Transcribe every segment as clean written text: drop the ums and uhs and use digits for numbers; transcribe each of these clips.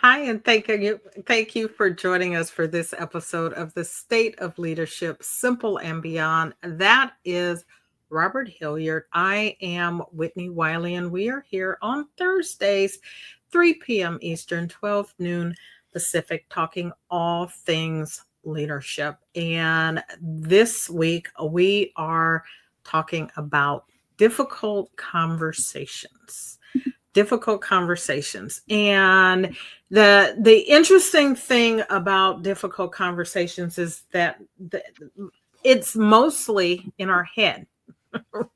Hi, and thank you for joining us for this episode of the State of Leadership, Simple and Beyond. That is Robert Hilliard. I am Whitney Wiley, and we are here on Thursdays, 3 p.m. Eastern, 12 noon Pacific, talking all things leadership. And this week we are talking about difficult conversations. Difficult conversations. And the interesting thing about difficult conversations is that it's mostly in our head,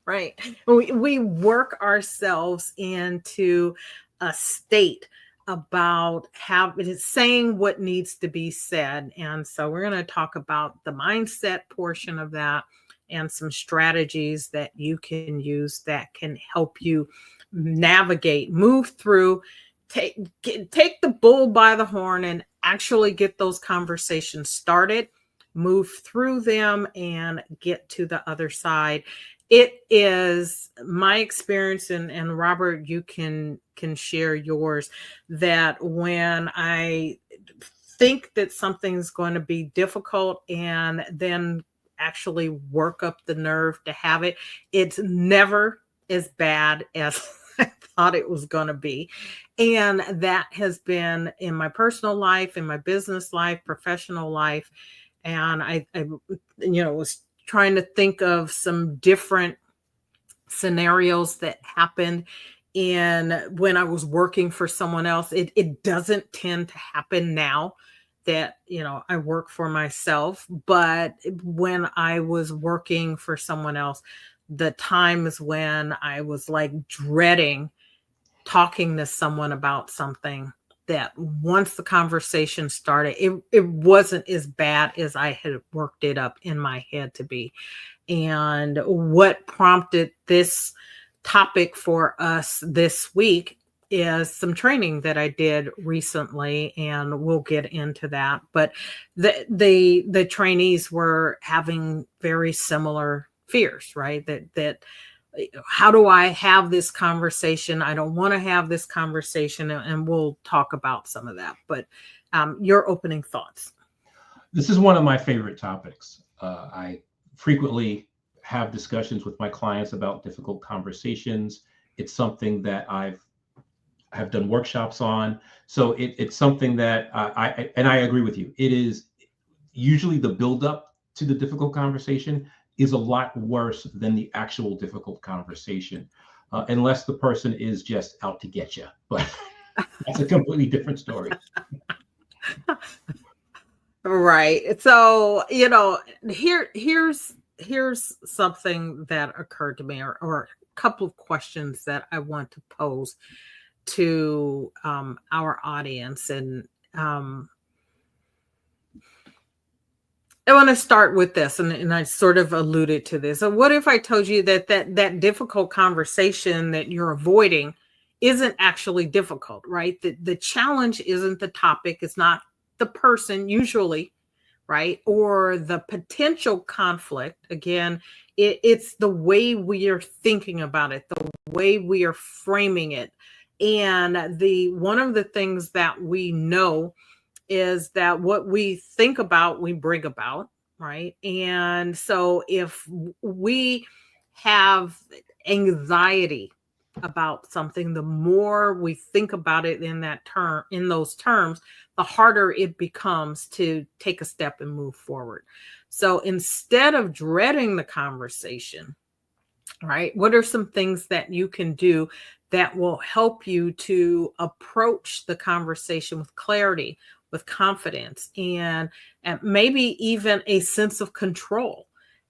right? We work ourselves into a state about saying what needs to be said. And so we're going to talk about the mindset portion of that and some strategies that you can use that can help you navigate, move through, take the bull by the horn and actually get those conversations started, move through them and get to the other side. It is my experience, and Robert, you can share yours, that when I think that something's going to be difficult and then actually work up the nerve to have it, it's never as bad as I thought it was going to be. And that has been in my personal life, in my business life, professional life. And I was trying to think of some different scenarios that happened in when I was working for someone else. It doesn't tend to happen now that I work for myself, but when I was working for someone else, the times when I was like dreading talking to someone about something, that once the conversation started, it wasn't as bad as I had worked it up in my head to be. And what prompted this topic for us this week is some training that I did recently, and we'll get into that. But the trainees were having very similar fears, right? That how do I have this conversation? I don't want to have this conversation, and we'll talk about some of that. But your opening thoughts. This is one of my favorite topics. I frequently have discussions with my clients about difficult conversations. It's something that have done workshops on. So it's something that I agree with you. It is usually the buildup to the difficult conversation is a lot worse than the actual difficult conversation, unless the person is just out to get you. But that's a completely different story. Right. So, here's something that occurred to me, or a couple of questions that I want to pose to our audience. And I want to start with this, and I sort of alluded to this. So what if I told you that difficult conversation that you're avoiding isn't actually difficult, right? The challenge isn't the topic, it's not the person usually, right? Or the potential conflict. Again, it's the way we are thinking about it, the way we are framing it. And the one of the things that we know is that what we think about, we bring about, right? And so if we have anxiety about something, the more we think about it in those terms, the harder it becomes to take a step and move forward. So instead of dreading the conversation, right, what are some things that you can do that will help you to approach the conversation with clarity, with confidence, and maybe even a sense of control?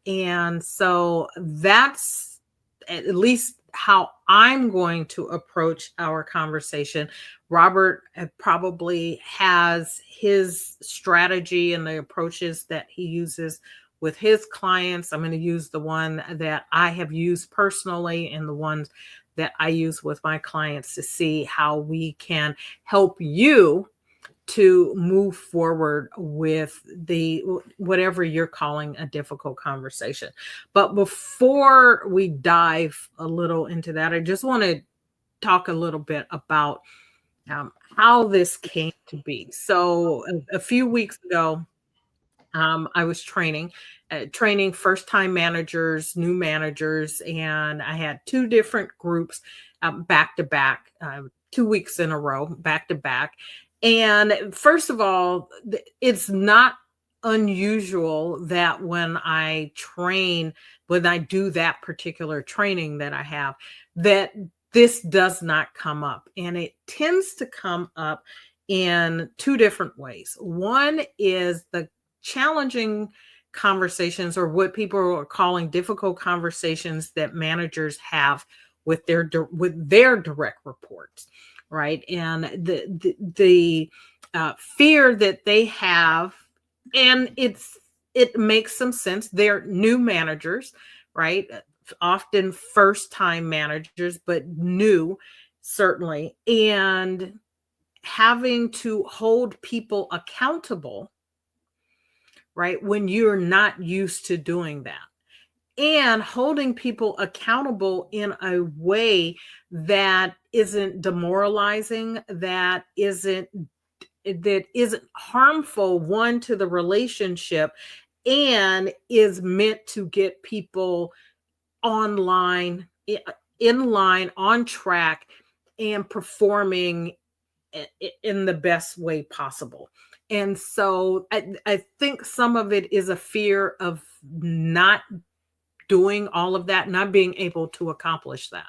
And so that's at least how I'm going to approach our conversation. Robert probably has his strategy and the approaches that he uses with his clients. I'm going to use the one that I have used personally and the ones that I use with my clients to see how we can help you to move forward with the whatever you're calling a difficult conversation. But before we dive a little into that, I just want to talk a little bit about how this came to be. So a few weeks ago, I was training first-time managers, new managers, and I had two different groups back to back, 2 weeks in a row, back to back. And first of all, it's not unusual that when I do that particular training that I have, that this does not come up. And it tends to come up in two different ways. One is the challenging conversations, or what people are calling difficult conversations, that managers have with their direct reports, right? And the fear that they have, and it makes some sense. They're new managers, right? Often first time managers, but new, certainly, and having to hold people accountable, right? When you're not used to doing that, and holding people accountable in a way that isn't demoralizing, that isn't harmful, one, to the relationship, and is meant to get people online, in line, on track, and performing in the best way possible. And so I think some of it is a fear of not doing all of that, not being able to accomplish that,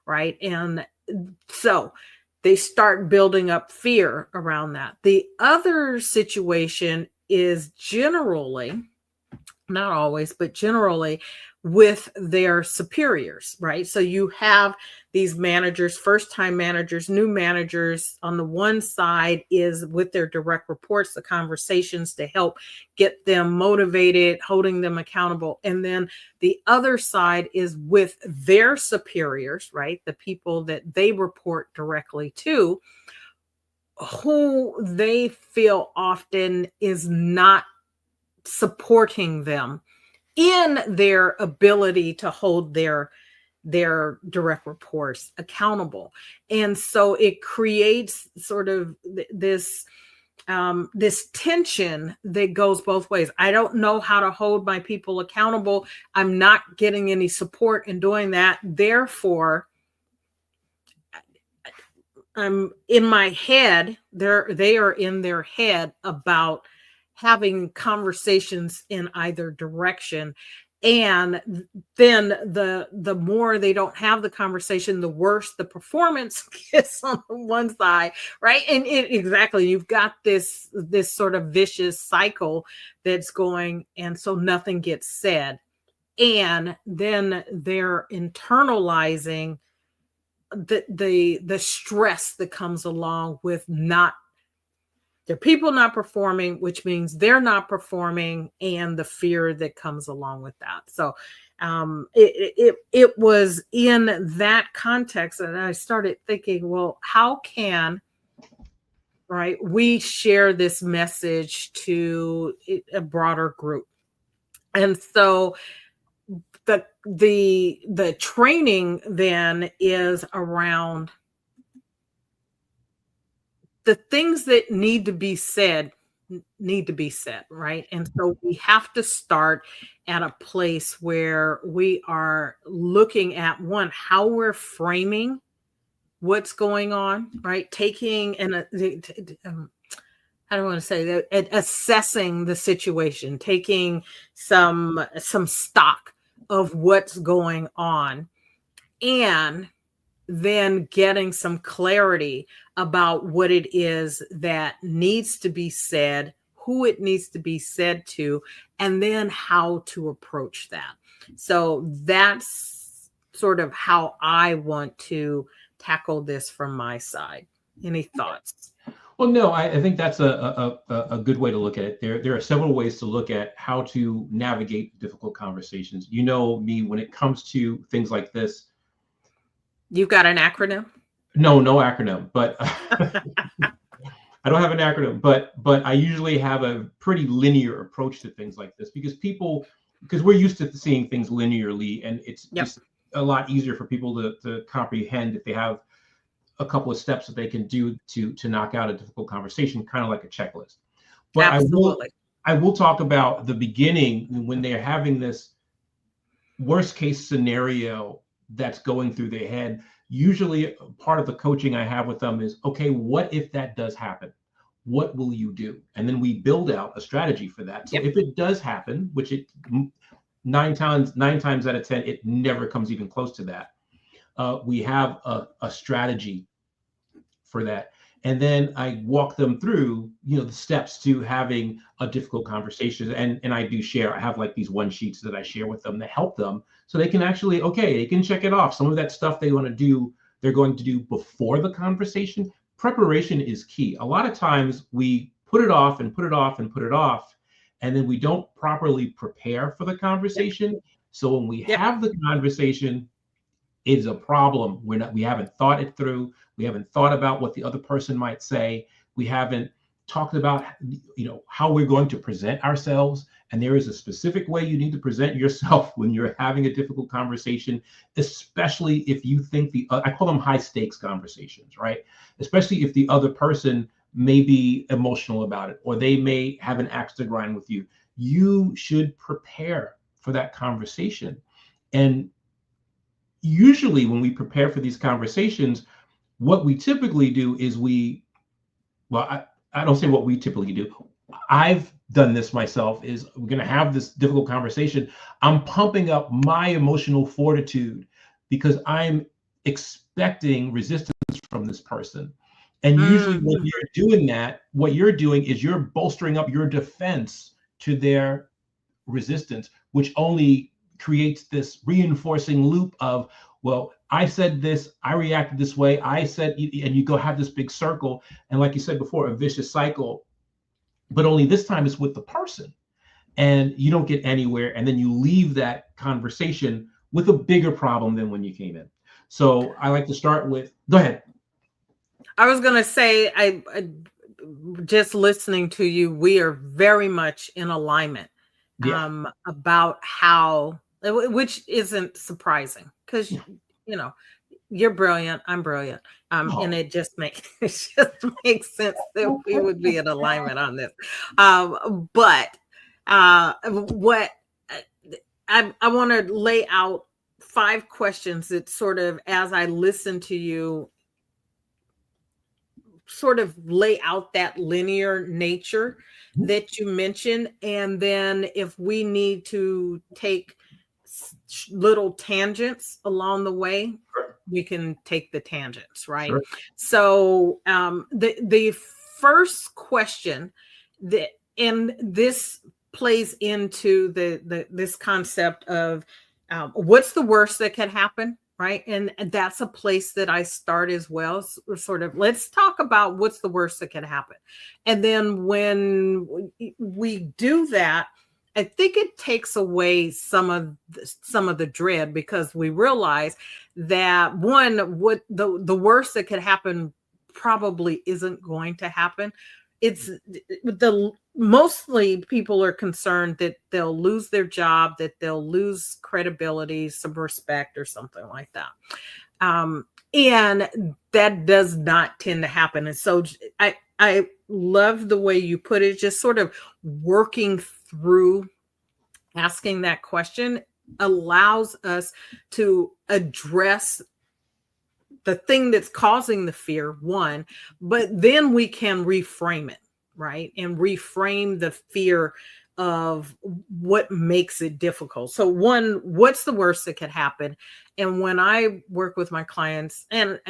right? And so they start building up fear around that. The other situation is generally, not always, but generally, with their superiors, right? So you have these managers, first-time managers, new managers. On the one side is with their direct reports, the conversations to help get them motivated, holding them accountable. And then the other side is with their superiors, right? The people that they report directly to, who they feel often is not supporting them in their ability to hold their direct reports accountable. And so it creates sort of this tension that goes both ways. I don't know how to hold my people accountable. I'm not getting any support in doing that. Therefore, I'm in my head, they are in their head about having conversations in either direction. And then the more they don't have the conversation, the worse the performance gets on the one side, right? And exactly, you've got this sort of vicious cycle that's going, and so nothing gets said. And then they're internalizing the stress that comes along with their people not performing, which means they're not performing, and the fear that comes along with that. So it was in that context that I started thinking, well, how can, right, we share this message to a broader group? And so the training then is around the things that need to be said, right? And so we have to start at a place where we are looking at, one, how we're framing what's going on, right? Taking and I don't want to say that, assessing the situation, taking some stock of what's going on, and then getting some clarity about what it is that needs to be said, who it needs to be said to, and then how to approach that. So that's sort of how I want to tackle this from my side. Any thoughts? Well, no, I think that's a good way to look at it. There are several ways to look at how to navigate difficult conversations. You know me, when it comes to things like this. You've got an acronym? No acronym, but I don't have an acronym, but I usually have a pretty linear approach to things like this, because we're used to seeing things linearly, and it's just a lot easier for people to comprehend if they have a couple of steps that they can do to knock out a difficult conversation, kind of like a checklist. But Absolutely. I will talk about the beginning when they're having this worst case scenario that's going through their head. Usually part of the coaching I have with them is, okay, what if that does happen? What will you do? And then we build out a strategy for that. So if it does happen, which it nine times out of 10, it never comes even close to that. We have a strategy for that. And then I walk them through, the steps to having a difficult conversation. And I do share, I have like these one sheets that I share with them that help them so they can actually, they can check it off. Some of that stuff they want to do, they're going to do before the conversation. Preparation is key. A lot of times we put it off and put it off and put it off, and then we don't properly prepare for the conversation. So when we have the conversation, it is a problem. We haven't thought it through. We haven't thought about what the other person might say. We haven't talked about, how we're going to present ourselves. And there is a specific way you need to present yourself when you're having a difficult conversation, especially if you think I call them high stakes conversations, right? Especially if the other person may be emotional about it, or they may have an axe to grind with you. You should prepare for that conversation. And usually when we prepare for these conversations, what we typically do is I don't say what we typically do. I've done this myself, is we're going to have this difficult conversation. I'm pumping up my emotional fortitude because I'm expecting resistance from this person. And usually when you're doing that, what you're doing is you're bolstering up your defense to their resistance, which only creates this reinforcing loop of, well, I said this, I reacted this way, I said, and you go have this big circle. And like you said before, a vicious cycle, but only this time it's with the person, and you don't get anywhere. And then you leave that conversation with a bigger problem than when you came in. So I like to start with, go ahead. I was going to say, I just listening to you, we are very much in alignment about how, which isn't surprising because, you're brilliant, I'm brilliant. And it just makes sense that we would be in alignment on this. But what I want to lay out 5 questions that sort of, as I listen to you, sort of lay out that linear nature that you mentioned. And then if we need to take little tangents along the way, we can take the tangents, right? Sure. So the first question and this plays into this concept of what's the worst that could happen, right? And that's a place that I start as well. Sort of, let's talk about what's the worst that can happen. And then when we do that, I think it takes away some of the dread, because we realize that what the worst that could happen probably isn't going to happen. It's mostly people are concerned that they'll lose their job, that they'll lose credibility, some respect, or something like that. And that does not tend to happen. And so I love the way you put it, just sort of working through asking that question allows us to address the thing that's causing the fear, one, but then we can reframe it, right? And reframe the fear of what makes it difficult. So one, what's the worst that could happen? And when I work with my clients, and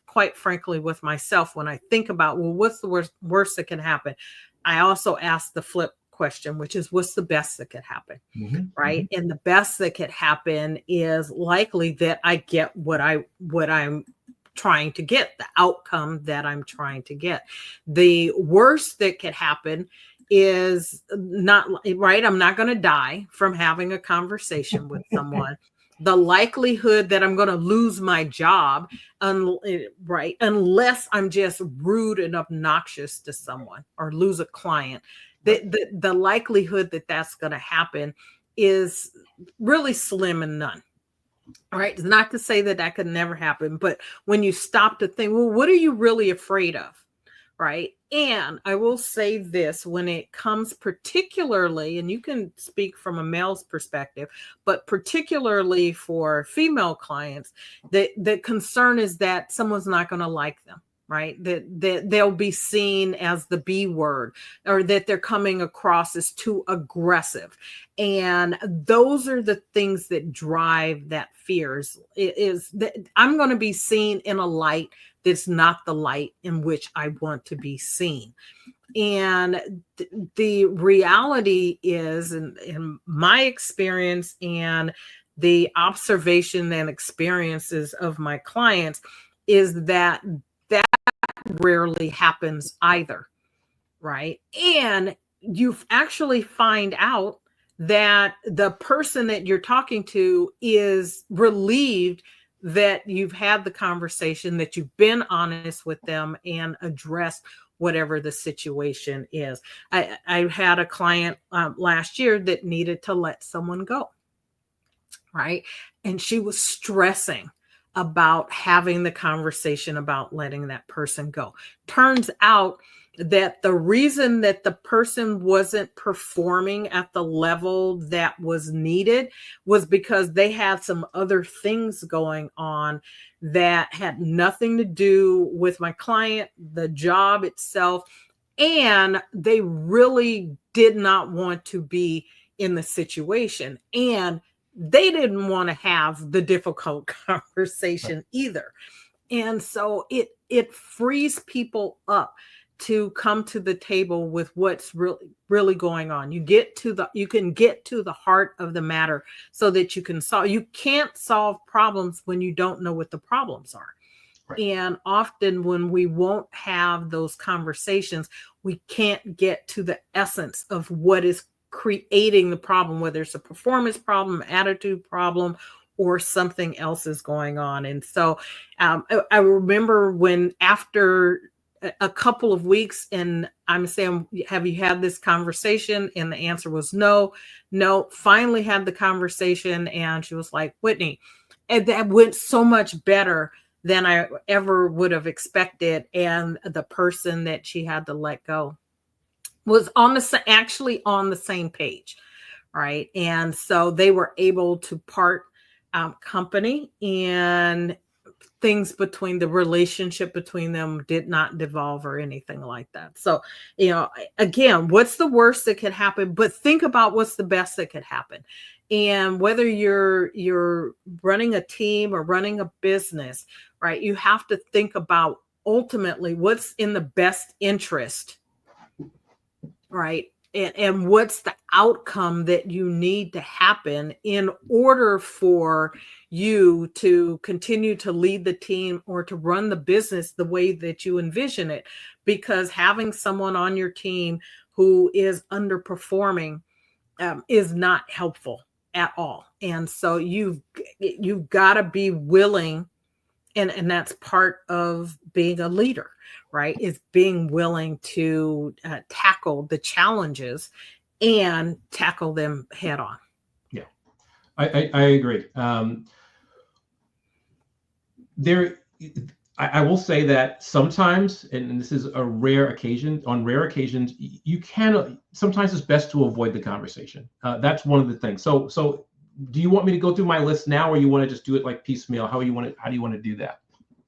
quite frankly with myself, when I think about, well, what's the worst that can happen? I also ask the flip question, which is, what's the best that could happen? Right? And the best that could happen is likely that I get what I'm trying to get, the outcome that I'm trying to get. The worst that could happen is not, right? I'm not going to die from having a conversation with someone. The likelihood that I'm going to lose my job, right, unless I'm just rude and obnoxious to someone or lose a client, the likelihood that that's going to happen is really slim and none. Right. It's not to say that that could never happen, but when you stop to think, well, what are you really afraid of? Right. And I will say this, when it comes particularly, and you can speak from a male's perspective, but particularly for female clients, the concern is that someone's not going to like them. Right. That they'll be seen as the B word, or that they're coming across as too aggressive. And those are the things that drive that fears, is that I'm going to be seen in a light that's not the light in which I want to be seen. And the reality is, in my experience and the observation and experiences of my clients, is that rarely happens either. Right. And you actually find out that the person that you're talking to is relieved that you've had the conversation, that you've been honest with them and addressed whatever the situation is. I had a client last year that needed to let someone go. Right. And she was stressing about having the conversation about letting that person go. Turns out that the reason that the person wasn't performing at the level that was needed was because they had some other things going on that had nothing to do with my client, the job itself, and they really did not want to be in the situation. And they didn't want to have the difficult conversation either. And so it frees people up to come to the table with what's really going on. You can get to the heart of the matter so that you can solve. You can't solve problems when you don't know what the problems are. Right. And often when we won't have those conversations, we can't get to the essence of what is creating the problem, whether it's a performance problem, attitude problem, or something else is going on. And so I remember when, after a couple of weeks, and I'm saying, have you had this conversation? And the answer was no. Finally had the conversation, and she was like, Whitnie, and that went so much better than I ever would have expected. And the person that she had to let go was actually on the same page, right? And so they were able to part company, and things between the relationship between them did not devolve or anything like that. So, again, what's the worst that could happen? But think about what's the best that could happen. And whether you're running a team or running a business, right, you have to think about ultimately what's in the best interest, right? And what's the outcome that you need to happen in order for you to continue to lead the team or to run the business the way that you envision it. Because having someone on your team who is underperforming is not helpful at all. And so you've got to be willing, and that's part of being a leader, right? Is being willing to tackle the challenges and tackle them head on. Yeah, I agree. I will say that sometimes, and this is a rare occasion, on rare occasions, you can, sometimes it's best to avoid the conversation. That's one of the things. So do you want me to go through my list now, or you want to just do it like piecemeal? How do you want to do that?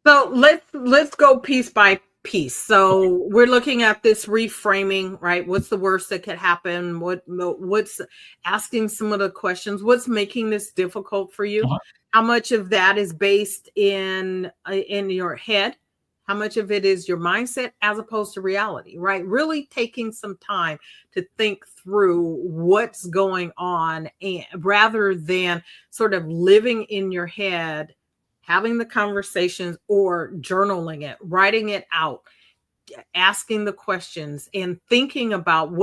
So let's go piece by piece. So we're looking at this reframing, right? What's the worst that could happen? What's asking some of the questions? What's making this difficult for you? Uh-huh. How much of that is based in your head? How much of it is your mindset as opposed to reality, right? Really taking some time to think through what's going on, and rather than sort of living in your head, having the conversations or journaling it, writing it out, asking the questions and thinking about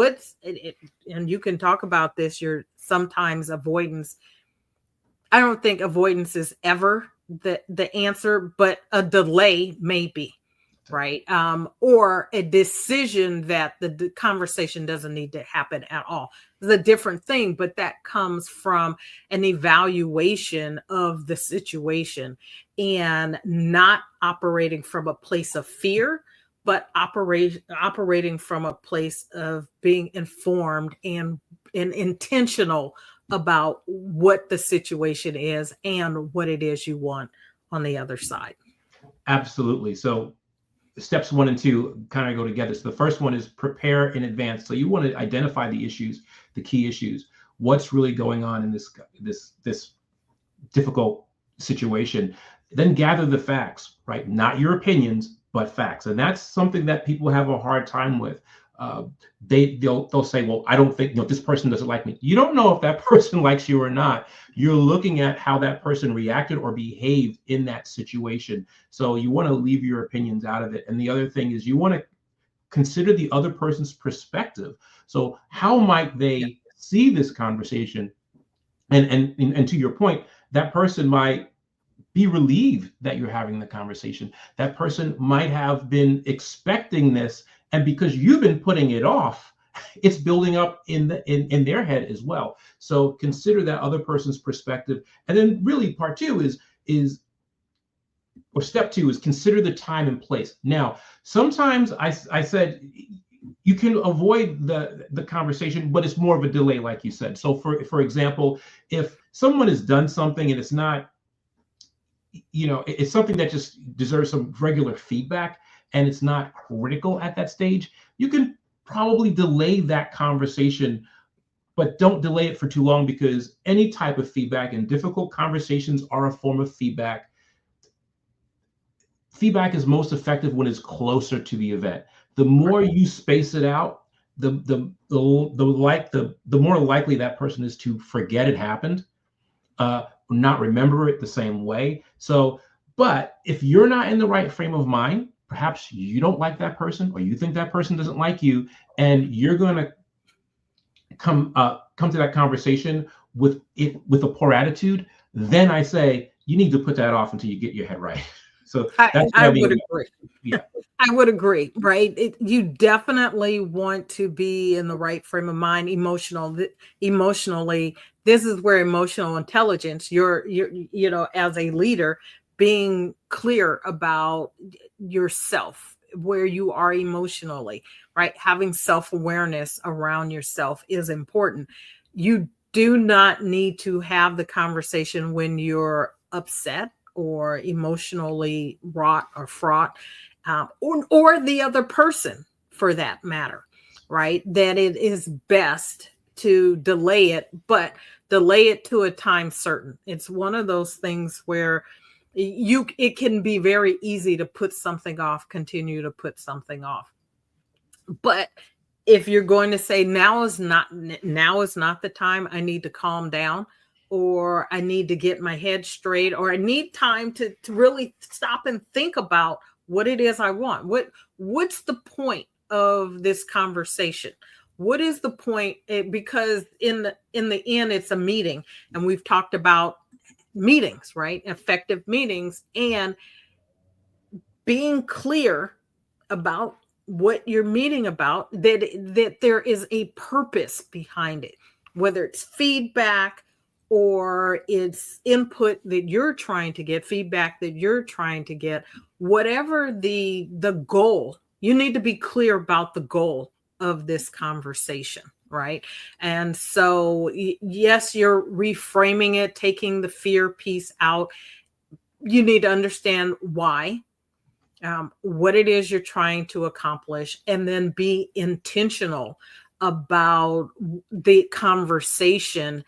and you can talk about this, your sometimes avoidance. I don't think avoidance is ever the answer, but a delay may be, right? Or a decision that the conversation doesn't need to happen at all. It's a different thing, but that comes from an evaluation of the situation and not operating from a place of fear, but operating from a place of being informed and intentional about what the situation is and what it is you want on the other side. Absolutely. So steps 1 and 2 kind of go together. So the first one is prepare in advance. So you want to identify the issues, the key issues, what's really going on in this difficult situation. Then gather the facts, right? Not your opinions, but facts. And that's something that people have a hard time with. They'll say, well, I don't think, this person doesn't like me. You don't know if that person likes you or not. You're looking at how that person reacted or behaved in that situation. So you want to leave your opinions out of it. And the other thing is you want to consider the other person's perspective. So how might they see this conversation? And to your point, that person might be relieved that you're having the conversation. That person might have been expecting this, and because you've been putting it off, it's building up in their head as well. So consider that other person's perspective. And then really part 2 or step 2 is consider the time and place. Now, sometimes I said you can avoid the conversation, but it's more of a delay, like you said. So for example, if someone has done something and it's not, it's something that just deserves some regular feedback and it's not critical at that stage, you can probably delay that conversation, but don't delay it for too long, because any type of feedback and difficult conversations are a form of feedback. Feedback is most effective when it's closer to the event. The more you space it out, the more likely that person is to forget it happened, not remember it the same way. So, but if you're not in the right frame of mind, perhaps you don't like that person, or you think that person doesn't like you, and you're going to come to that conversation with a poor attitude, then I say you need to put that off until you get your head right. So I would agree. Yeah. I would agree, right? You definitely want to be in the right frame of mind, emotionally. This is where emotional intelligence, you're as a leader, being clear about yourself, where you are emotionally, right? Having self-awareness around yourself is important. You do not need to have the conversation when you're upset or emotionally wrought or fraught, or the other person for that matter, right? That it is best to delay it, but delay it to a time certain. It's one of those things where it can be very easy to put something off, continue to put something off. But if you're going to say now is not the time, I need to calm down, or I need to get my head straight, or I need time to really stop and think about what it is I want. What's the point of this conversation? What is the point? Because in the end, it's a meeting, and we've talked about meetings, right? Effective meetings, and being clear about what you're meeting about, that there is a purpose behind it, whether it's feedback or it's input that you're trying to get, feedback that you're trying to get, whatever the goal, you need to be clear about the goal of this conversation, right? And so, yes, you're reframing it, taking the fear piece out. You need to understand why, what it is you're trying to accomplish, and then be intentional about the conversation,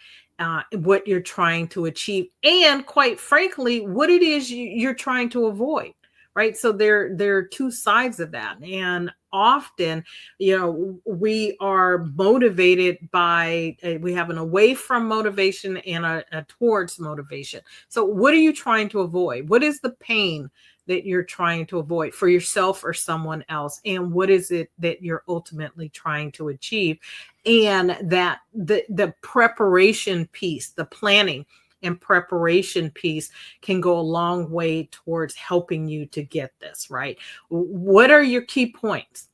what you're trying to achieve, and quite frankly, what it is you're trying to avoid, right? So there are two sides of that. And often, we are motivated by, we have an away from motivation and a towards motivation. So what are you trying to avoid? What is the pain that you're trying to avoid for yourself or someone else? And what is it that you're ultimately trying to achieve? And that the preparation piece, the planning, and preparation piece can go a long way towards helping you to get this, right? What are your key points,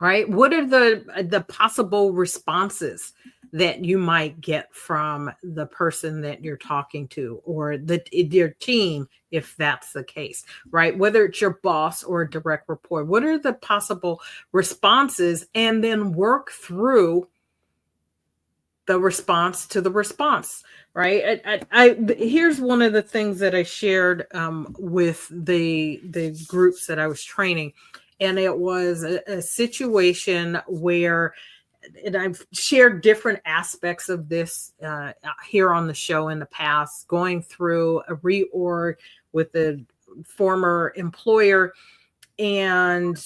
right? What are the possible responses that you might get from the person that you're talking to, or your team, if that's the case, right? Whether it's your boss or a direct report, what are the possible responses? And then work through the response to the response, right? Here's one of the things that I shared with the groups that I was training, and it was a situation where, and I've shared different aspects of this here on the show in the past, going through a reorg with a former employer, and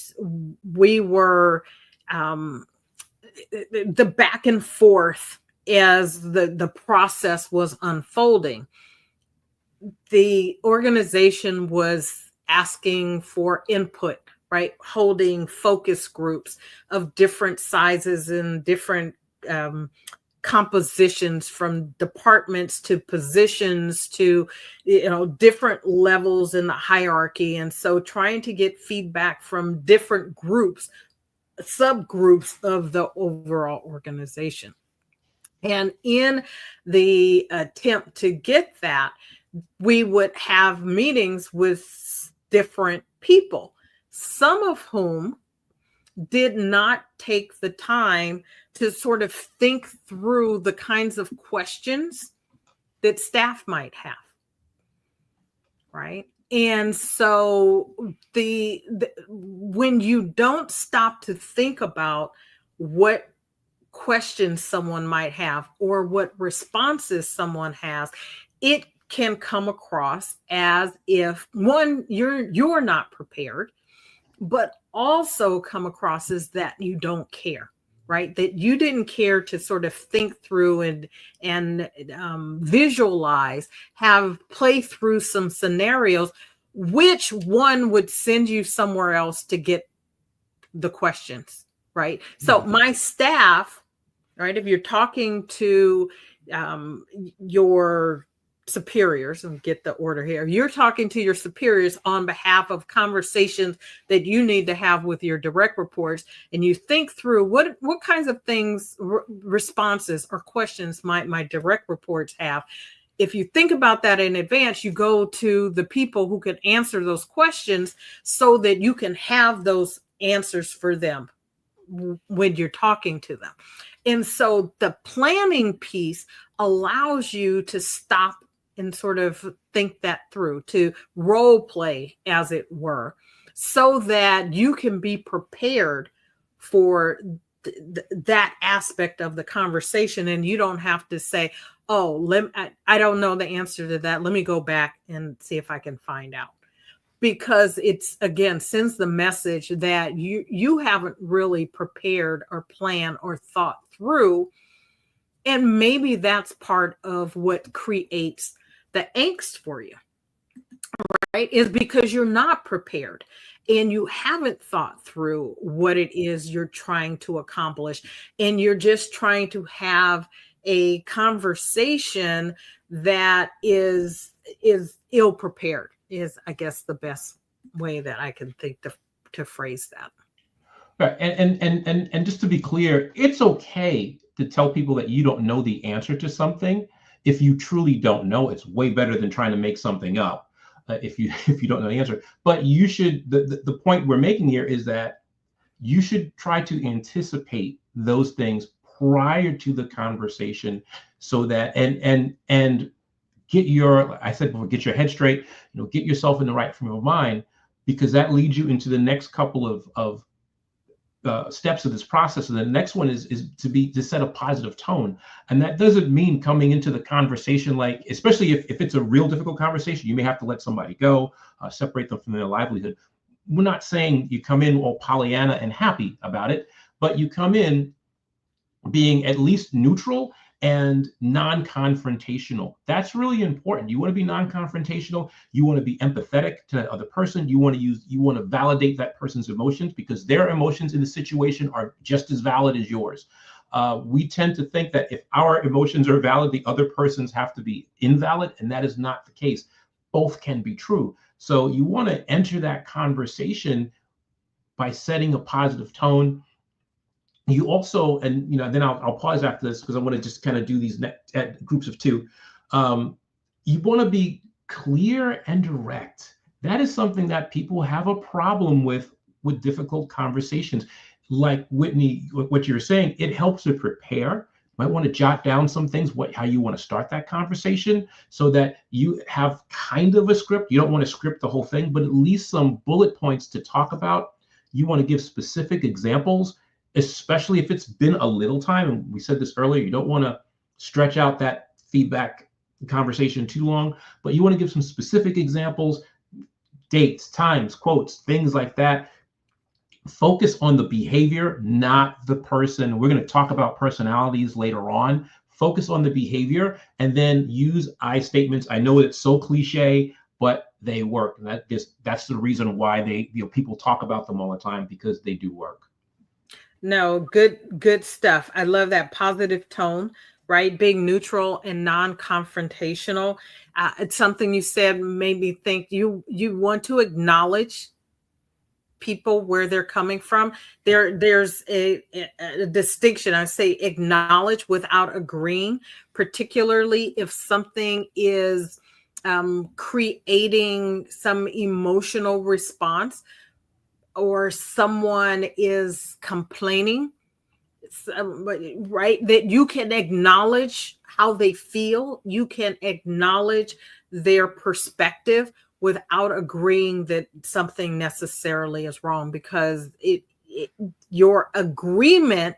we were the back and forth as the process was unfolding. The organization was asking for input, right? Holding focus groups of different sizes and different compositions, from departments to positions to, different levels in the hierarchy. And so trying to get feedback from different groups, subgroups of the overall organization. And in the attempt to get that, we would have meetings with different people, some of whom did not take the time to sort of think through the kinds of questions that staff might have, right? And so when you don't stop to think about what questions someone might have or what responses someone has, it can come across as if, one, you're not prepared, but also come across as that you don't care, right? That you didn't care to sort of think through and visualize, play through some scenarios, which one would send you somewhere else to get the questions, right? So my staff, right, if you're talking to your superiors, and get the order here, you're talking to your superiors on behalf of conversations that you need to have with your direct reports, and you think through what kinds of things, responses or questions might my direct reports have. If you think about that in advance, you go to the people who can answer those questions so that you can have those answers for them when you're talking to them. And so the planning piece allows you to stop and sort of think that through, to role play, as it were, so that you can be prepared for that aspect of the conversation. And you don't have to say, oh, I don't know the answer to that. Let me go back and see if I can find out. Because it's, again, sends the message that you haven't really prepared or planned or thought through. And maybe that's part of what creates the angst for you, right? Is because you're not prepared and you haven't thought through what it is you're trying to accomplish. And you're just trying to have a conversation that is ill prepared, is, I guess, the best way that I can think to phrase that. Right. And just to be clear, it's okay to tell people that you don't know the answer to something. If you truly don't know, it's way better than trying to make something up if you don't know the answer. But you should, the point we're making here is that you should try to anticipate those things prior to the conversation, so that and get your, I said before, get your head straight, get yourself in the right frame of mind, because that leads you into the next couple of steps of this process. And the next one is to set a positive tone. And that doesn't mean coming into the conversation, like, especially if it's a real difficult conversation, you may have to let somebody go, separate them from their livelihood. We're not saying you come in all Pollyanna and happy about it, but you come in being at least neutral and non-confrontational. That's really important. You want to be non-confrontational. You want to be empathetic to the other person. You want to validate that person's emotions, because their emotions in the situation are just as valid as yours. We tend to think that if our emotions are valid, the other person's have to be invalid, and that is not the case. Both can be true. So you want to enter that conversation by setting a positive tone. You also, and then I'll pause after this because I want to just kind of do these groups of two. You want to be clear and direct. That is something that people have a problem with difficult conversations. Like Whitney, what you're saying, it helps to prepare. Might want to jot down some things, how you want to start that conversation so that you have kind of a script. You don't want to script the whole thing, but at least some bullet points to talk about. You want to give specific examples, especially if it's been a little time. And we said this earlier, you don't want to stretch out that feedback conversation too long, but you want to give some specific examples, dates, times, quotes, things like that. Focus on the behavior, not the person. We're going to talk about personalities later on. Focus on the behavior and then use I statements. I know it's so cliche, but they work. And that's the reason why people talk about them all the time, because they do work. No, good stuff. I love that positive tone, right? Being neutral and non-confrontational. It's something you said made me think you want to acknowledge people where they're coming from. There's a distinction. I say acknowledge without agreeing, particularly if something is creating some emotional response or someone is complaining, right? That you can acknowledge how they feel. You can acknowledge their perspective without agreeing that something necessarily is wrong, because your agreement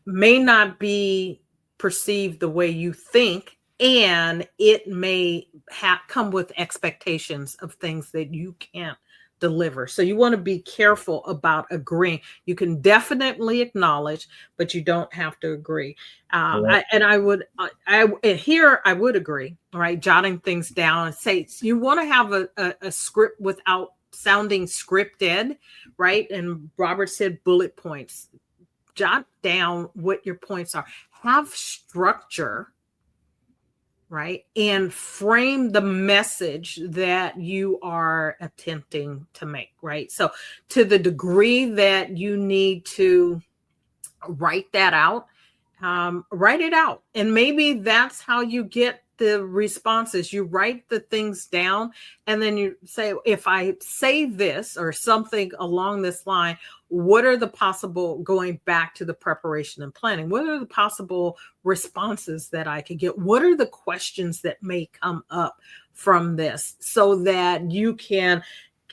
may not be perceived the way you think, and it may come with expectations of things that you can't deliver. So you want to be careful about agreeing. You can definitely acknowledge, but you don't have to agree. I would agree, right? Jotting things down and say, you want to have a script without sounding scripted, right? And Robert said bullet points. Jot down what your points are. Have structure, right? And frame the message that you are attempting to make, right? So to the degree that you need to write that out, write it out. And maybe that's how you get the responses. You write the things down, and then you say, if I say this or something along this line, what are the possible, going back to the preparation and planning, what are the possible responses that I could get? What are the questions that may come up from this, so that you can,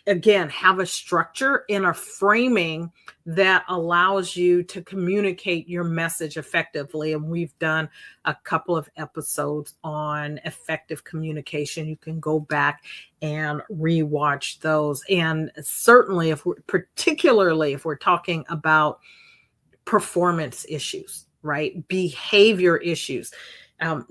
again, have a structure and a framing that allows you to communicate your message effectively. And we've done a couple of episodes on effective communication. You can go back and rewatch those. And certainly, particularly if we're talking about performance issues, right? Behavior issues.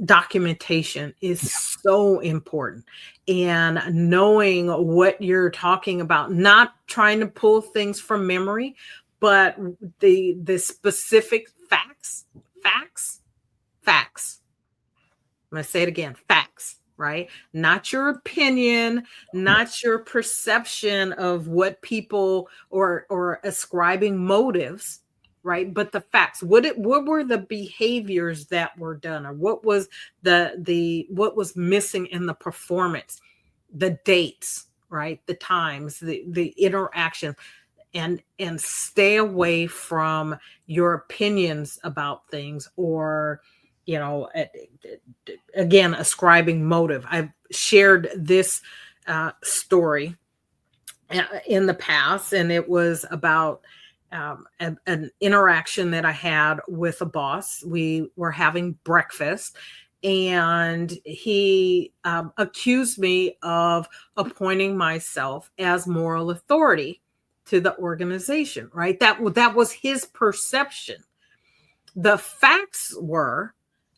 Documentation is so important, and knowing what you're talking about, not trying to pull things from memory, but the specific facts. I'm going to say it again, facts, right? Not your opinion, not your perception of what people or ascribing motives, right? But the facts. What were the behaviors that were done, or what was what was missing in the performance, the dates, right? The times, the interaction, and stay away from your opinions about things, or again, ascribing motive. I've shared this story in the past, and it was about an interaction that I had with a boss. We were having breakfast, and he accused me of appointing myself as moral authority to the organization, right? That was his perception. The facts were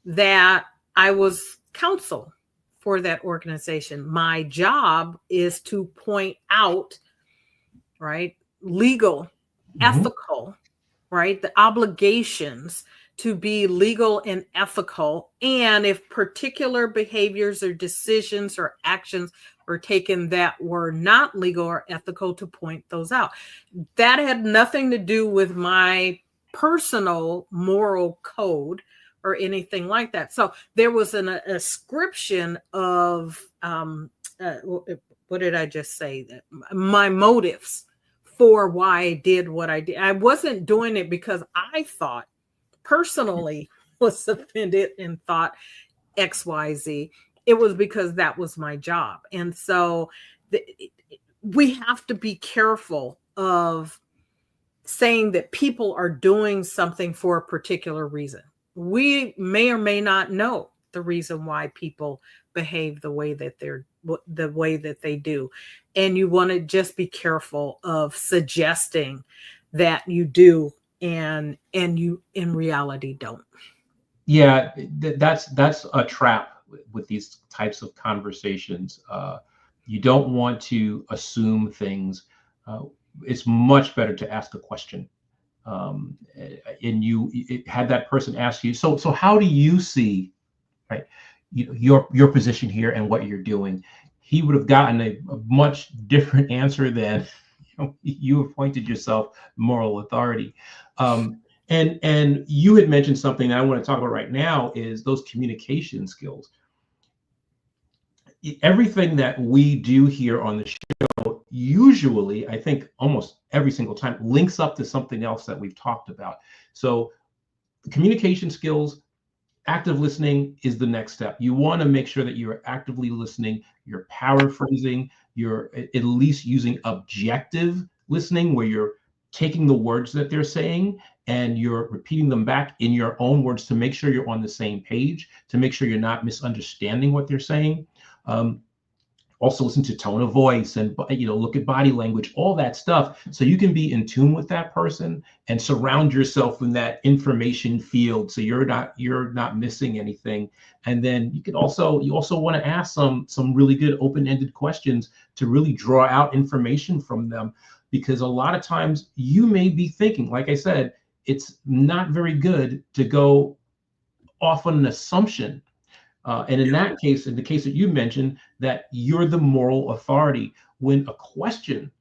that I was counsel for that organization. My job is to point out, right, legal, ethical right? The obligations to be legal and ethical. And if particular behaviors or decisions or actions were taken that were not legal or ethical, to point those out. That had nothing to do with my personal moral code or anything like that. So there was an ascription of, what did I just say? My motives for why I did what I did. I wasn't doing it because I thought personally was offended and thought XYZ. It was because that was my job. And so we have to be careful of saying that people are doing something for a particular reason. We may or may not know the reason why people behave the way that they do. And you want to just be careful of suggesting that you do and you in reality don't. Yeah, that's a trap with these types of conversations. You don't want to assume things. It's much better to ask a question. And had that person ask you, so how do you see, right, your position here and what you're doing? He would have gotten a much different answer than you appointed yourself moral authority. And you had mentioned something that I want to talk about right now is those communication skills. Everything that we do here on the show, usually, I think almost every single time, links up to something else that we've talked about. So communication skills, active listening is the next step. You want to make sure that you're actively listening, you're paraphrasing, you're at least using objective listening, where you're taking the words that they're saying and you're repeating them back in your own words to make sure you're on the same page, to make sure you're not misunderstanding what they're saying. Also listen to tone of voice and look at body language, all that stuff, so you can be in tune with that person and surround yourself in that information field, so you're not missing anything. And then you also want to ask some really good open-ended questions to really draw out information from them, because a lot of times you may be thinking, like I said, it's not very good to go off on an assumption. And in that case, in the case that you mentioned, that you're the moral authority, when a question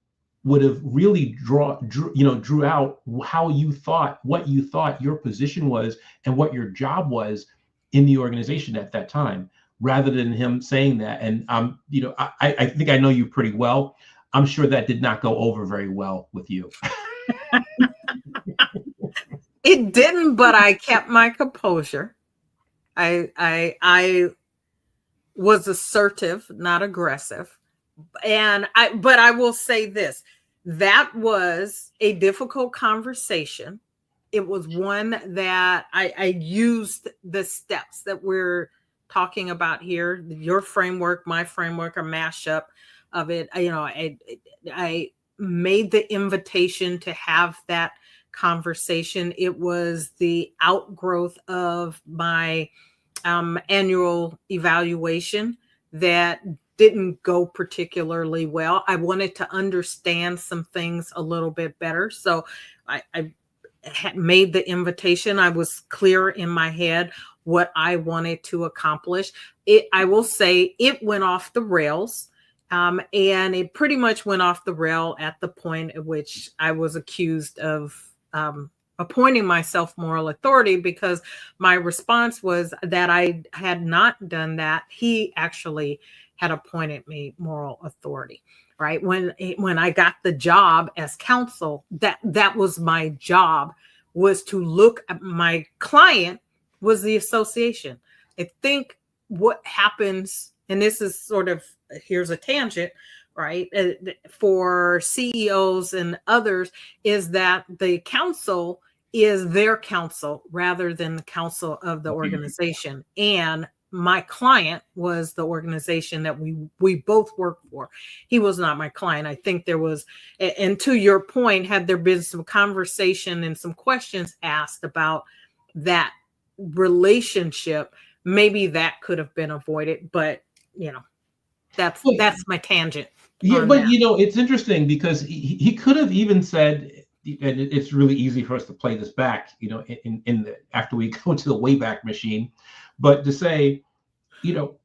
would have really drew out how you thought, what you thought your position was, and what your job was in the organization at that time, rather than him saying that. And I think I know you pretty well. I'm sure that did not go over very well with you. It didn't, but I kept my composure. I was assertive, not aggressive. But I will say this, that was a difficult conversation. It was one that I used the steps that we're talking about here, your framework, my framework, a mashup of it. I made the invitation to have that conversation. It was the outgrowth of my annual evaluation that didn't go particularly well. I wanted to understand some things a little bit better. So I had made the invitation. I was clear in my head what I wanted to accomplish. I will say it went off the rails. And it pretty much went off the rail at the point at which I was accused of appointing myself moral authority, because my response was that I had not done that. He actually had appointed me moral authority, right? When I got the job as counsel, that was my job, was to look at my client was the association. I think what happens, and this is sort of, here's a tangent, right, for CEOs and others, is that the counsel is their counsel rather than the counsel of the organization. And my client was the organization that we both worked for. He was not my client. I think there was, and to your point, had there been some conversation and some questions asked about that relationship, maybe that could have been avoided. But that's my tangent. Yeah, but it's interesting, because he could have even said, and it's really easy for us to play this back, after we go to the Wayback Machine, but to say,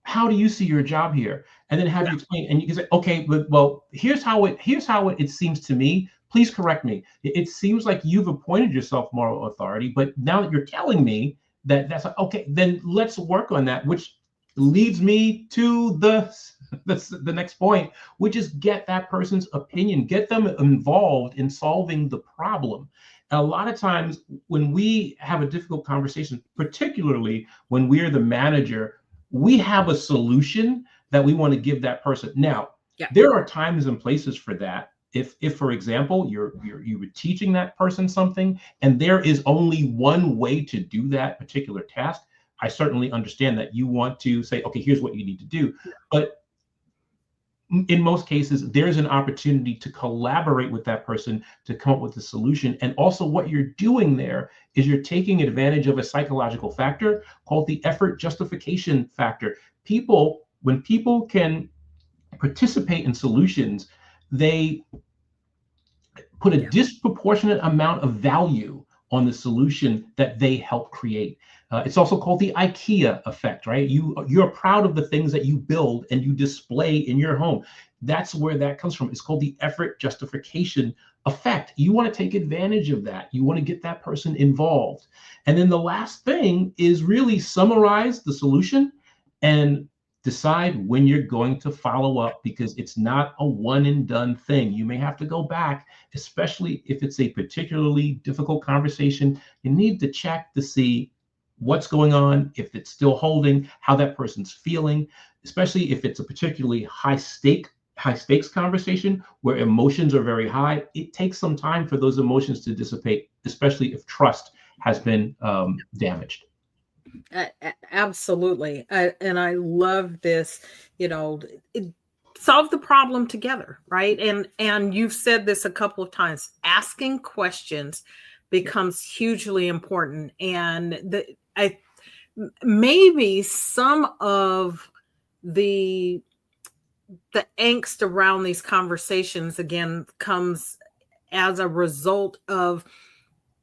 how do you see your job here? And then have you explain, and you can say, okay, well, here's how it seems to me. Please correct me. It seems like you've appointed yourself moral authority, but now that you're telling me that's okay, then let's work on that, which leads me to the next point, which is get that person's opinion, get them involved in solving the problem. And a lot of times when we have a difficult conversation, particularly when we're the manager, we have a solution that we want to give that person. Now, there are times and places for that. If for example, you were teaching that person something and there is only one way to do that particular task, I certainly understand that you want to say, okay, here's what you need to do. But in most cases, there's an opportunity to collaborate with that person to come up with a solution. And also what you're doing there is you're taking advantage of a psychological factor called the effort justification factor. When people can participate in solutions, they put a disproportionate amount of value on the solution that they help create. It's also called the IKEA effect, right? You're proud of the things that you build and you display in your home. That's where that comes from. It's called the effort justification effect. You want to take advantage of that. You want to get that person involved. And then the last thing is really summarize the solution and decide when you're going to follow up, because it's not a one and done thing. You may have to go back, especially if it's a particularly difficult conversation. You need to check to see what's going on, if it's still holding, how that person's feeling, especially if it's a particularly high stakes conversation where emotions are very high. It takes some time for those emotions to dissipate, especially if trust has been damaged. Absolutely. And I love this, solve the problem together, right? And you've said this a couple of times, asking questions becomes hugely important. And maybe some of the angst around these conversations, again, comes as a result of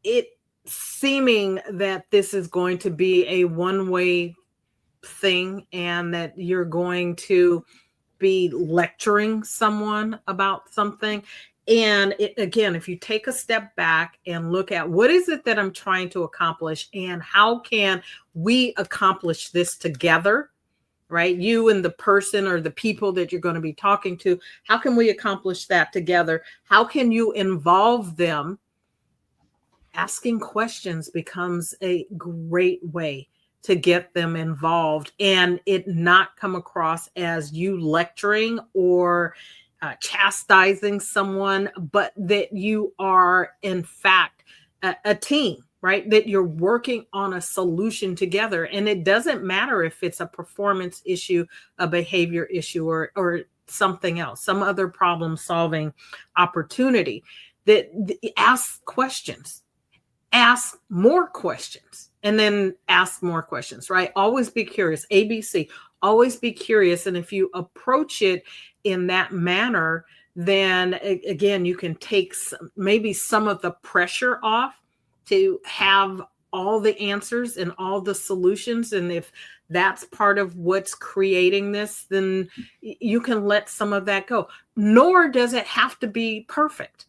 it seeming that this is going to be a one-way thing and that you're going to be lecturing someone about something. And again, if you take a step back and look at what is it that I'm trying to accomplish and how can we accomplish this together, right? You and the person or the people that you're going to be talking to, how can we accomplish that together? How can you involve them? Asking questions becomes a great way to get them involved and it not come across as you lecturing or chastising someone, but that you are in fact a team, right? That you're working on a solution together. And it doesn't matter if it's a performance issue, a behavior issue, or something else, some other problem solving opportunity. That ask questions, ask more questions, and then ask more questions, right? Always be curious. ABC, always be curious. And if you approach it in that manner, then again, you can take maybe some of the pressure off to have all the answers and all the solutions. And if that's part of what's creating this, then you can let some of that go. Nor does it have to be perfect.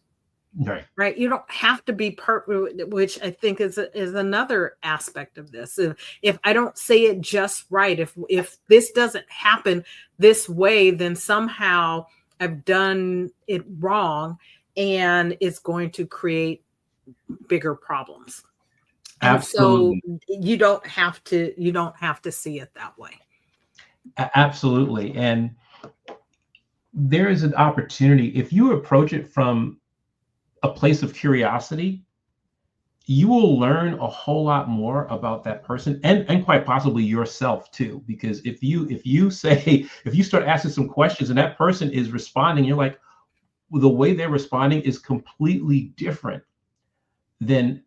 Right. You don't have to be perfect, which I think is another aspect of this. If I don't say it just right, if this doesn't happen this way, then somehow I've done it wrong and it's going to create bigger problems. Absolutely. And so you don't have to see it that way. Absolutely. And there is an opportunity if you approach it from a place of curiosity, you will learn a whole lot more about that person and quite possibly yourself too. Because if you start asking some questions and that person is responding, you're like, well, the way they're responding is completely different than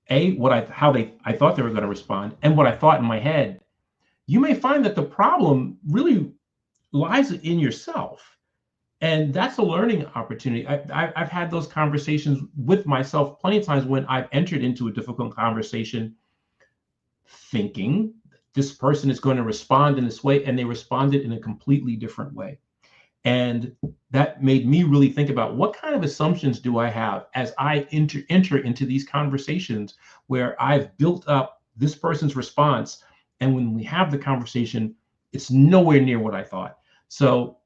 I thought they were going to respond and what I thought in my head. You may find that the problem really lies in yourself. And that's a learning opportunity. I've had those conversations with myself plenty of times when I've entered into a difficult conversation thinking this person is going to respond in this way, and they responded in a completely different way. And that made me really think about what kind of assumptions do I have as I enter into these conversations where I've built up this person's response. And when we have the conversation, it's nowhere near what I thought. So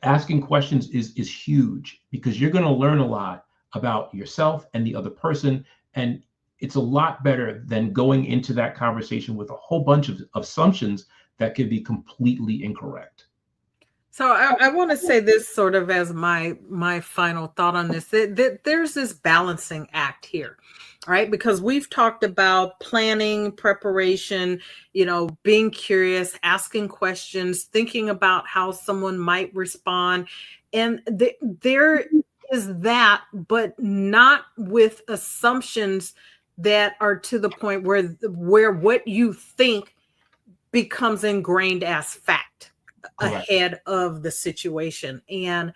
asking questions is huge, because you're going to learn a lot about yourself and the other person. And it's a lot better than going into that conversation with a whole bunch of assumptions that could be completely incorrect. So I want to say this sort of as my final thought on this, that there's this balancing act here, right? Because we've talked about planning, preparation, being curious, asking questions, thinking about how someone might respond. And there is that, but not with assumptions that are to the point where what you think becomes ingrained as fact. Correct. Ahead of the situation. And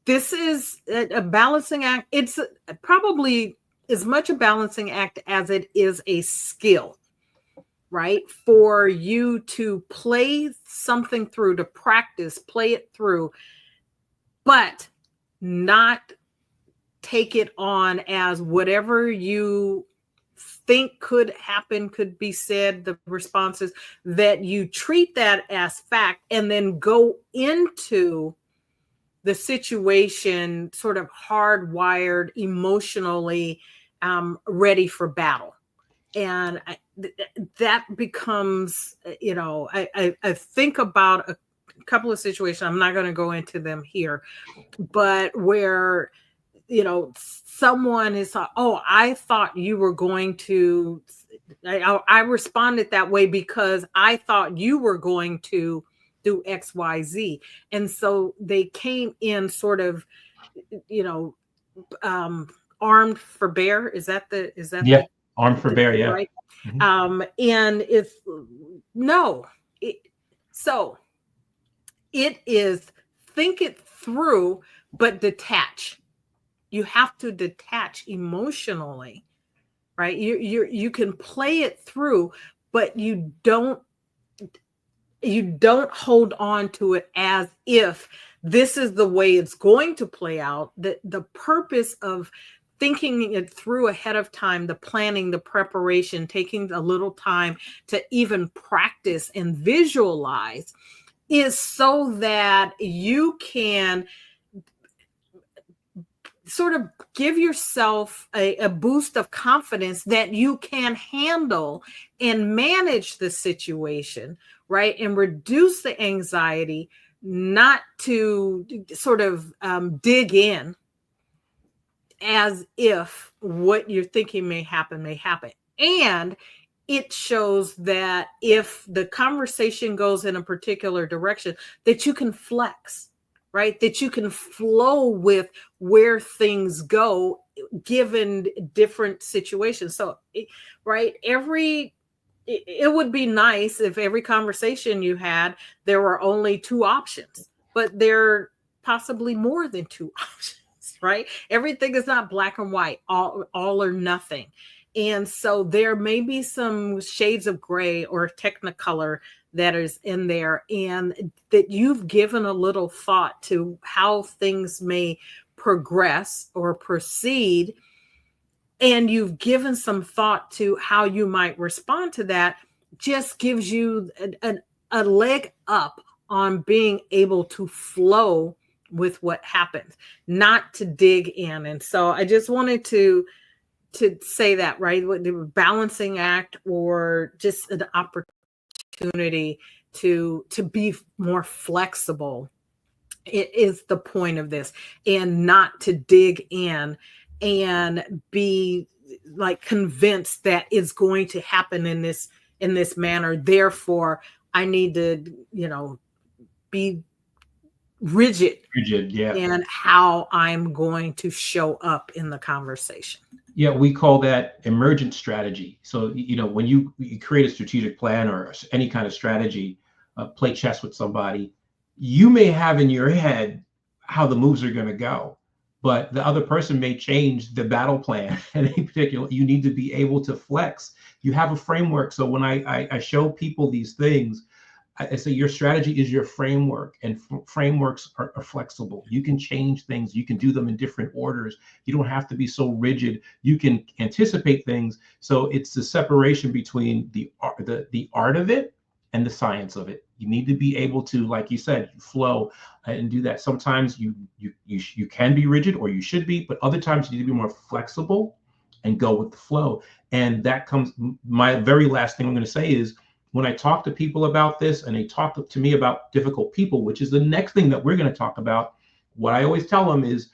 this is a balancing act. It's probably as much a balancing act as it is a skill, right? For you to play something through, to practice, play it through, but not take it on as whatever you think could happen, could be said, the responses, that you treat that as fact and then go into the situation sort of hardwired, emotionally ready for battle. And that becomes, I think about a couple of situations. I'm not going to go into them here, but where someone is, oh, I thought you were going to, I responded that way because I thought you were going to do X, Y, Z. And so they came in sort of, armed for bear. Is that armed for bear? Yeah. Right. Mm-hmm. And so it is think it through, but detach. You have to detach emotionally, right? You can play it through, but you don't hold on to it as if this is the way it's going to play out. The purpose of thinking it through ahead of time, the planning, the preparation, taking a little time to even practice and visualize, is so that you can sort of give yourself a boost of confidence that you can handle and manage the situation, right? And reduce the anxiety, not to sort of dig in as if what you're thinking may happen. And it shows that if the conversation goes in a particular direction, that you can flex, right? That you can flow with where things go given different situations. So, right, it would be nice if every conversation you had, there were only two options, but there are possibly more than two options, right? Everything is not black and white, all or nothing. And so there may be some shades of gray or technicolor that is in there, and that you've given a little thought to how things may progress or proceed, and you've given some thought to how you might respond to that, just gives you a leg up on being able to flow with what happens, not to dig in. And so I just wanted to say that, right? The balancing act, or just an opportunity to be more flexible, it is the point of this, and not to dig in and be like convinced that it's going to happen in this manner. Therefore, I need to, be rigid, yeah, in how I'm going to show up in the conversation. Yeah, we call that emergent strategy. So, when you create a strategic plan or any kind of strategy, play chess with somebody, you may have in your head how the moves are going to go, but the other person may change the battle plan. And in particular, you need to be able to flex. You have a framework. So when I show people these things, I say your strategy is your framework, and frameworks are flexible. You can change things. You can do them in different orders. You don't have to be so rigid. You can anticipate things. So it's the separation between the art of it and the science of it. You need to be able to, like you said, flow and do that. Sometimes you can be rigid, or you should be, but other times you need to be more flexible and go with the flow. And that comes, my very last thing I'm going to say is, when I talk to people about this and they talk to me about difficult people, which is the next thing that we're going to talk about, what I always tell them is,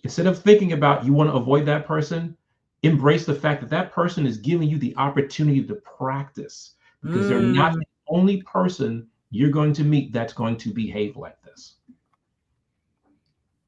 instead of thinking about you want to avoid that person, embrace the fact that that person is giving you the opportunity to practice, because they're not the only person you're going to meet that's going to behave like this.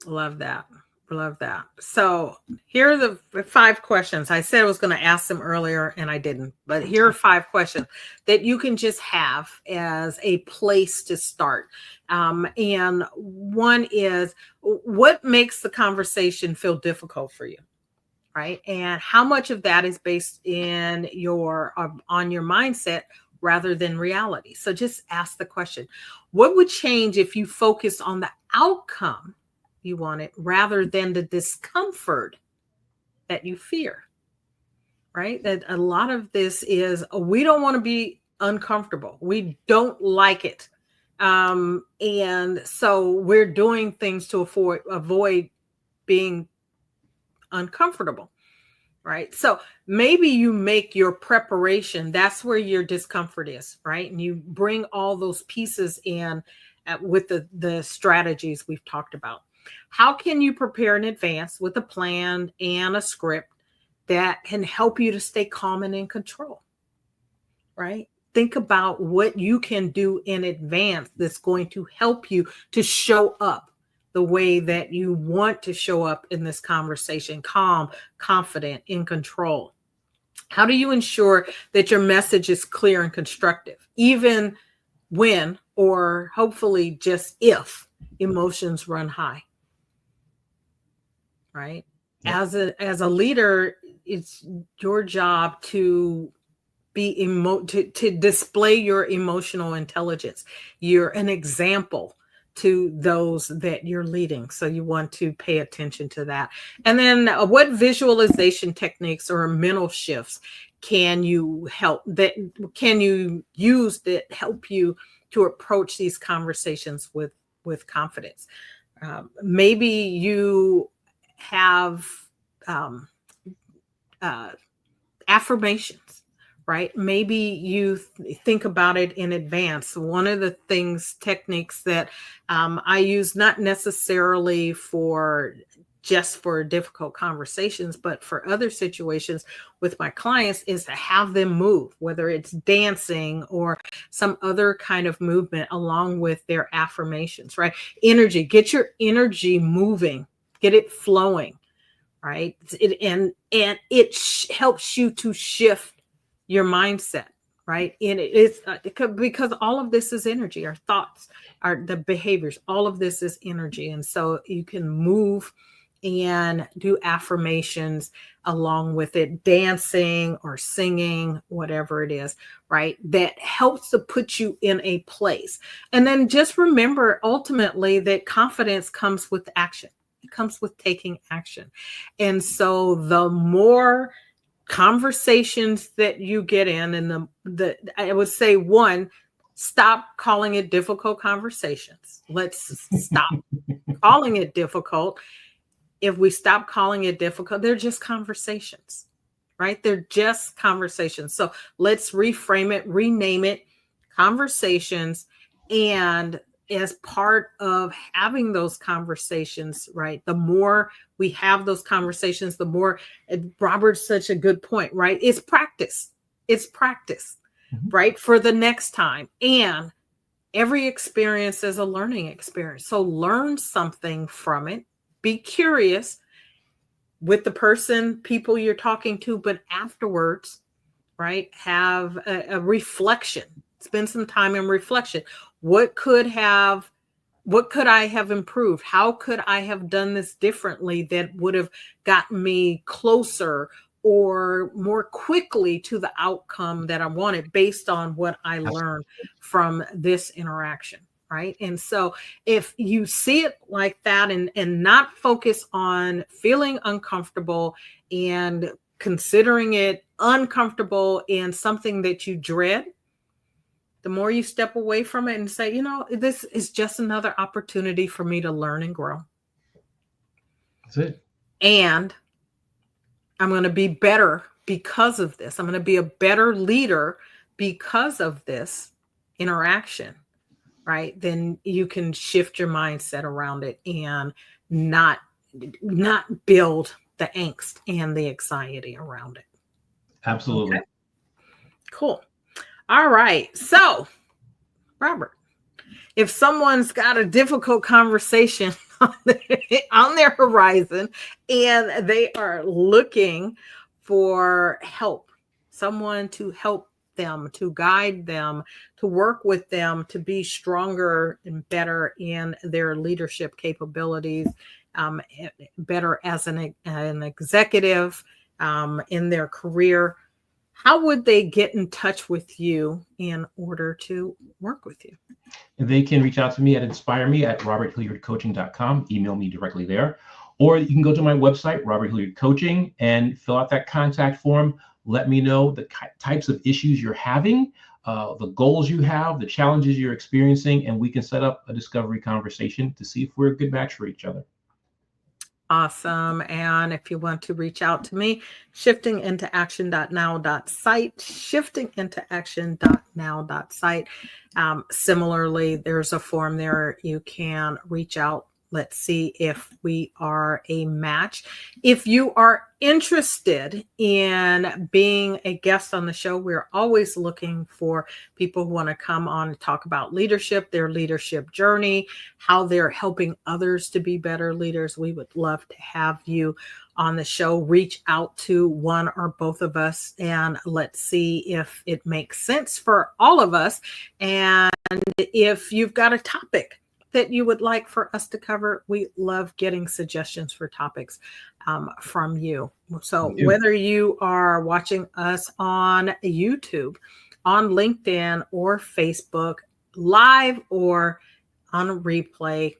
Love that. Love that. So here are the 5 questions. I said I was going to ask them earlier and I didn't, but here are 5 questions that you can just have as a place to start. And one is, what makes the conversation feel difficult for you? Right. And how much of that is based in on your mindset rather than reality? So just ask the question, what would change if you focus on the outcome you want it rather than the discomfort that you fear? Right? That a lot of this is, we don't want to be uncomfortable. We don't like it. And so we're doing things to avoid being uncomfortable. Right? So maybe you make your preparation, that's where your discomfort is, right? And you bring all those pieces in with the strategies we've talked about. How can you prepare in advance with a plan and a script that can help you to stay calm and in control, right? Think about what you can do in advance that's going to help you to show up the way that you want to show up in this conversation: calm, confident, in control. How do you ensure that your message is clear and constructive, even when, or hopefully just if, emotions run high? Right? Yeah. As a leader, it's your job to be to display your emotional intelligence. You're an example to those that you're leading. So you want to pay attention to that. And then what visualization techniques or mental shifts can you use that help you to approach these conversations with confidence? Maybe you have affirmations, right? Maybe you think about it in advance. One of the techniques that I use, not necessarily just for difficult conversations, but for other situations with my clients, is to have them move, whether it's dancing or some other kind of movement along with their affirmations, right? Energy, get your energy moving, get it flowing, right? And it helps you to shift your mindset, right? And it's because all of this is energy. Our thoughts, the behaviors, all of this is energy. And so you can move and do affirmations along with it, dancing or singing, whatever it is, right? That helps to put you in a place. And then just remember, ultimately, that confidence comes with action. It comes with taking action. And so the more conversations that you get in, and I would say, one, stop calling it difficult conversations. Let's stop calling it difficult. If we stop calling it difficult, they're just conversations, right? They're just conversations. So let's reframe it, rename it conversations. And as part of having those conversations, right, the more we have those conversations, the more, Robert's such a good point, right? It's practice. It's practice, right? For the next time. And every experience is a learning experience. So learn something from it. Be curious with the people you're talking to, but afterwards, right, have a reflection. Spend some time in reflection. What could I have improved? How could I have done this differently that would have gotten me closer or more quickly to the outcome that I wanted based on what I learned from this interaction, right? And so if you see it like that and not focus on feeling uncomfortable and considering it uncomfortable and something that you dread, the more you step away from it and say, this is just another opportunity for me to learn and grow. That's it. And I'm going to be better because of this. I'm going to be a better leader because of this interaction, right? Then you can shift your mindset around it and not build the angst and the anxiety around it. Absolutely. Okay? Cool. All right. So, Robert, if someone's got a difficult conversation on their horizon and they are looking for help, someone to help them, to guide them, to work with them to be stronger and better in their leadership capabilities, better as an executive in their career, how would they get in touch with you in order to work with you? And they can reach out to me at inspireme@roberthilliardcoaching.com. Email me directly there. Or you can go to my website, Robert Hilliard Coaching, and fill out that contact form. Let me know the types of issues you're having, the goals you have, the challenges you're experiencing, and we can set up a discovery conversation to see if we're a good match for each other. Awesome. And if you want to reach out to me, shiftingintoaction.now.site, shiftingintoaction.now.site. Similarly, there's a form there. You can reach out. Let's see if we are a match. If you are interested in being a guest on the show, we're always looking for people who want to come on and talk about leadership, their leadership journey, how they're helping others to be better leaders. We would love to have you on the show. Reach out to one or both of us and let's see if it makes sense for all of us. And if you've got a topic that you would like for us to cover, we love getting suggestions for topics from you. So whether you are watching us on YouTube, on LinkedIn or Facebook, live or on a replay,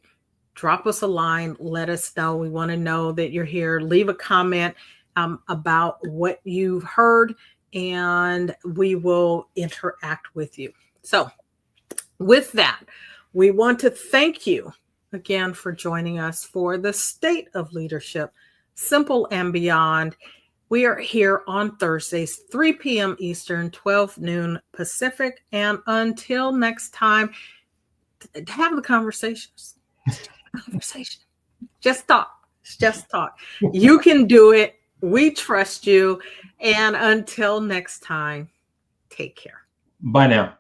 drop us a line, let us know. We want to know that you're here. Leave a comment about what you've heard and we will interact with you. So with that, we want to thank you again for joining us for the State of Leadership, Simple and Beyond. We are here on Thursdays, 3 p.m. Eastern, 12 noon Pacific. And until next time, have the conversations. Just talk. Just talk. You can do it. We trust you. And until next time, take care. Bye now.